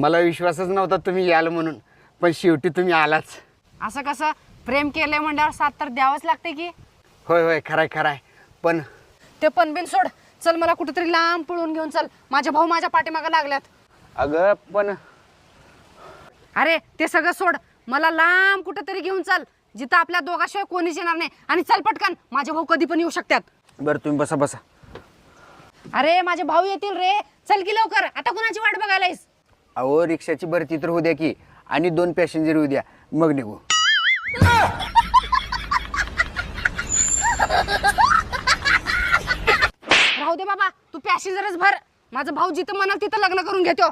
मला विश्वासच नव्हता तुम्ही याल म्हणून, पण शेवटी तुम्ही आलाच. असं कसं? प्रेम केलंय म्हणल्यावर साथ तर द्यावंच लागते की. होय होय, खराय खराय. पण ते पण बिन सोड, चल मला कुठेतरी लांब पळून घेऊन चल. माझे भाऊ माझ्या पाठीमागे लागल्यात. अगं पण अरे ते सगळं सोड, मला लांब कुठेतरी घेऊन चल, जिथं आपल्या दोघाशिवाय कोणीच येणार नाही. आणि चल पटकन, माझे भाऊ कधी पण येऊ शकतात. बरं तुम्ही बसा बसा. अरे माझे भाऊ येतील रे, चल की लवकर. आता कुणाची वाट बघायलायस? अहो रिक्षाची भरती तर होऊ द्या की, आणि 2 पॅसेंजर होऊ द्या, मग निघू. राहू दे बाबा, तू पॅसेंजरच भर. माझा भाऊ जिथं म्हणाल तिथं लग्न करून घेतो.